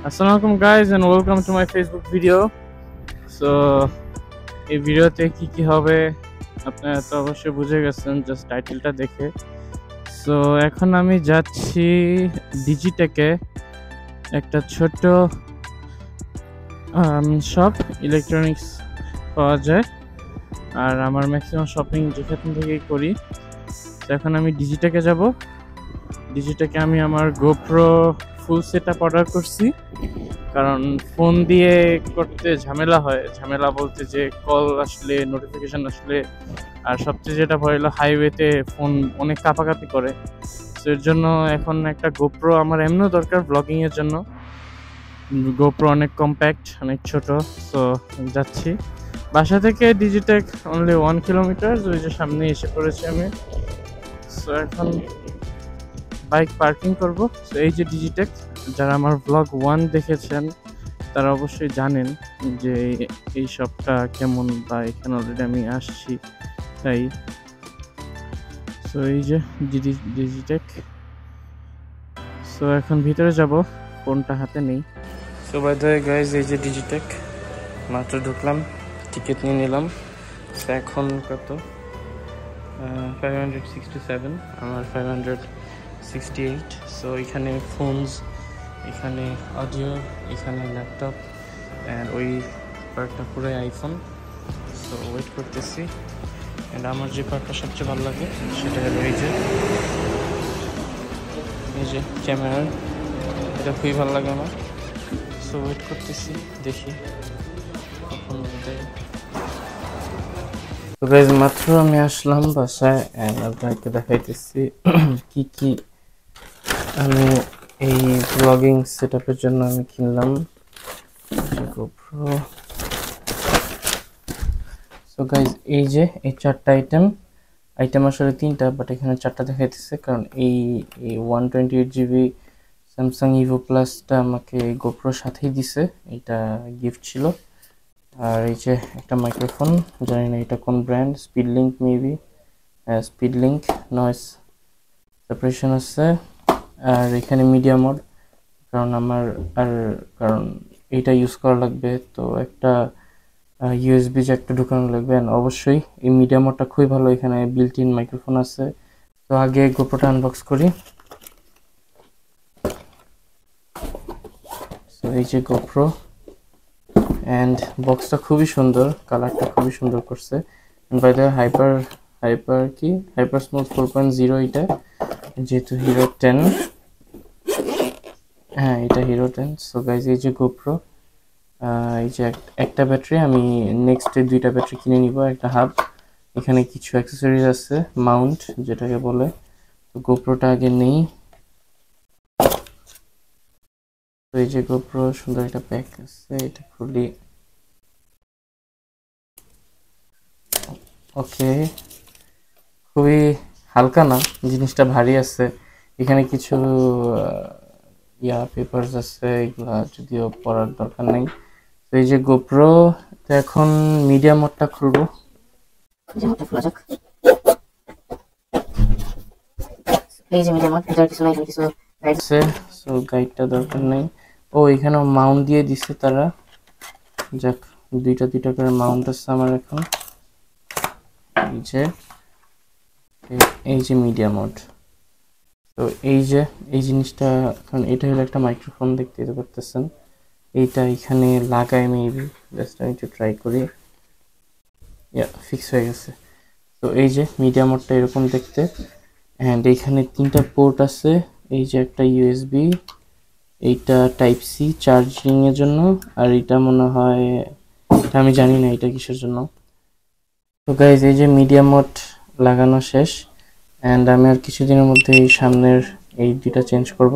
Assalamualaikum guys and welcome to my Facebook video. So এই ভিডিওতে কি হবে আপনারা তো অবশ্যই বুঝে গেছেন জাস্ট টাইটেলটা দেখে। সো এখন আমি যাচ্ছি ডিজিটেকে, একটা ছোট শপ, ইলেকট্রনিক্স পাওয়া যায় আর আমার ম্যাক্সিমাম শপিং যেখান থেকেই করি। তো এখন আমি ডিজিটেকে যাব। ডিজিটেকে আমি আমার গোপ্রো ফুল সেটআপ অর্ডার করছি, কারণ ফোন দিয়ে করতে ঝামেলা হয়। ঝামেলা বলতে যে কল আসলে, নোটিফিকেশন আসলে, আর সবচেয়ে যেটা ভয় হলো হাইওয়েতে ফোন অনেক কাঁপাকাঁপি করে। তো এর জন্য এখন একটা গোপ্রো আমার এমনিও দরকার ব্লগিংয়ের জন্য। গোপ্রো অনেক কম্প্যাক্ট, অনেক ছোট। সো যাচ্ছি বাসা থেকে ডিজিটেক অনলি 1 কিলোমিটার, ওই যে সামনে এসে পড়েছি আমি। সো এখন বাইক পার্কিং করব। সো এই যে ডিজিটেক, যারা আমার ব্লগ 1 দেখেছেন তারা অবশ্যই জানেন যে এই শপটা কেমন, বা এখানে অলরেডি আমি আসছি তাই। সো এই যে ডিজিটেক। সো এখন ভিতরে যাব, ফোনটা হাতে নেই। So by the way guys, এই যে ডিজিটেক, মাত্র ঢুকলাম, টিকিট নিয়ে নিলাম। সো এখন কত 567, আমার 568। সো এখানে ফোনস, এখানে অডিও, এখানে ল্যাপটপ, অ্যান্ড ওই পার্টটা পুরোই আইফোন। সো ওয়েট করতেছি। অ্যান্ড আমার যে পার্টটা সবচেয়ে ভালো লাগে সেটা হলো এই যে ক্যামেরা, এটা খুবই ভালো লাগে আমার। সো ওয়েট করতেছি, দেখি কখন দেয়। তো গাইজ মাত্র আমি আসলাম বাসায়, অ্যান্ড আপনাকে দেখাইতেছি কি আমি এই ব্লগিং সেটআপের জন্য আমি কিনলাম গোপ্রো। সো গাইজ এই যে এই 4টা আইটেম আসলে 3টা, বাট এখানে 4টা দেখাইতেছে, কারণ এই 128GB স্যামসাং ইভো প্লাসটা আমাকে গোপ্রোর সাথেই দিছে, এটা গিফট ছিল। আর এই যে একটা মাইক্রোফোন, জানি না এটা কোন ব্র্যান্ড, স্পিডলিংক মেবি, স্পিডলিংক, নয়েজ সেপারেশন আছে। আর এখানে মিডিয়া মোড, কারণ এইটা ইউজ করা লাগবে, তো একটা ইউএসবি যে একটা ঢুকানো লাগবে। অবশ্যই এই মিডিয়া মোডটা খুবই ভালো, এখানে বিল্ট ইন মাইক্রোফোন আছে। তো আগে গোপ্রোটা আনবক্স করি। তো এই যে গোপ্রো, অ্যান্ড বক্সটা খুবই সুন্দর, কালারটা খুবই সুন্দর করছে। বাই দ্য হাইপার স্মুথ 4.0 এটা, যেহেতু হিরো 10, হ্যাঁ এটা হিরো 10। সো গাইজ এই যে গোপ্রো, এই যে একটা ব্যাটারি, আমি নেক্সট 2টা ব্যাটারি কিনে নিব, একটা হাব। এখানে কিছু অ্যাক্সেসরিজ আছে, মাউন্ট যেটাকে বলে। তো গোপ্রোটা আগে নেই। তো এই যে গোপ্রো সুন্দর একটা প্যাক আছে, এটা খুলি। ওকে, খুবই হালকা না, জিনিসটা ভারী আছে। এখানে কিছু পেপারস আছে, এগুলা যদিও পড়ার দরকার নেই। তো এই যে গোপ্রো, তো এখন মিডিয়া মোডটা খুলবো। এই যে মিডিয়া মোড, এটা কিছু নাই, কিছু গাইড আছে, সো গাইডটা দরকার নেই। ও এখানে মাউন্ট দিয়ে দিছে তারা, যাক 2টা করে মাউন্ট আছে আমার এখন। এই যে মিডিয়া মোড। তো এই জিনিসটা এখন, এটা হলো একটা মাইক্রোফোন, দেখতে পারতেছেন। এইটা এখানে লাগাই মেবি, জাস্ট আমি একটু ট্রাই করি। ফিক্স হয়ে গেছে। তো এই যে মিডিয়া মোডটা এরকম দেখতে, অ্যান্ড এইখানে 3টা পোর্ট আছে। এই যে একটা ইউএসবি, এইটা টাইপ সি চার্জিং এর জন্য, আর এটা মনে হয়, এটা আমি জানি না এটা কিসের জন্য। তো গাইজ এই যে মিডিয়া মোড লাগানো শেষ, অ্যান্ড আমি আর কিছুদিনের মধ্যে এই সামনের এই 2টা চেঞ্জ করব,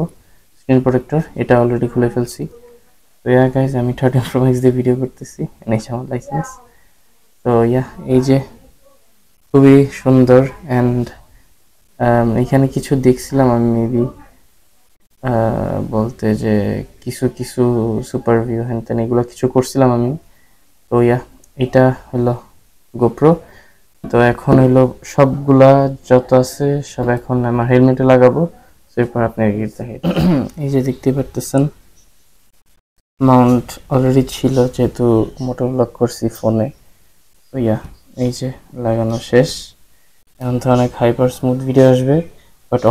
স্ক্রিন প্রোটেক্টর। এটা অলরেডি খুলে ফেলছি। তো গাইজ আমি 13 Pro Max দিয়ে ভিডিও করতেছি, এনেছি আমার লাইসেন্স। তো এই যে খুবই সুন্দর। অ্যান্ড এখানে কিছু দেখছিলাম আমি, মেবি বলতে যে কিছু সুপার ভিউ হ্যান ত্যান এগুলো কিছু করছিলাম আমি। তো এটা হলো গোপ্রো। তো এখন হলো সবগুলা যত আছে সব এখন আমার হেলমেটে লাগাবো। এরপর আপনাকে দেখাই। এই যে দেখতে পারতেছেন মাউন্ট অলরেডি ছিল যেহেতু মোটোভ্লগ করছি ফোনে। তো এই যে লাগানো শেষ। এখন তো অনেক হাইপার স্মুথ ভিডিও আসবে, বাট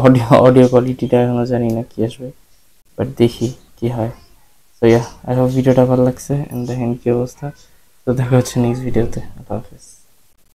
অডিও কোয়ালিটিটা এখনো জানি না কি আসবে, বাট দেখি কি হয়। তো আই হোপ ভিডিওটা ভালো লাগছে, এন্ড দেখেন কি অবস্থা। তো দেখা হচ্ছে নেক্সট ভিডিওতে। আল্লাহ হাফেজ।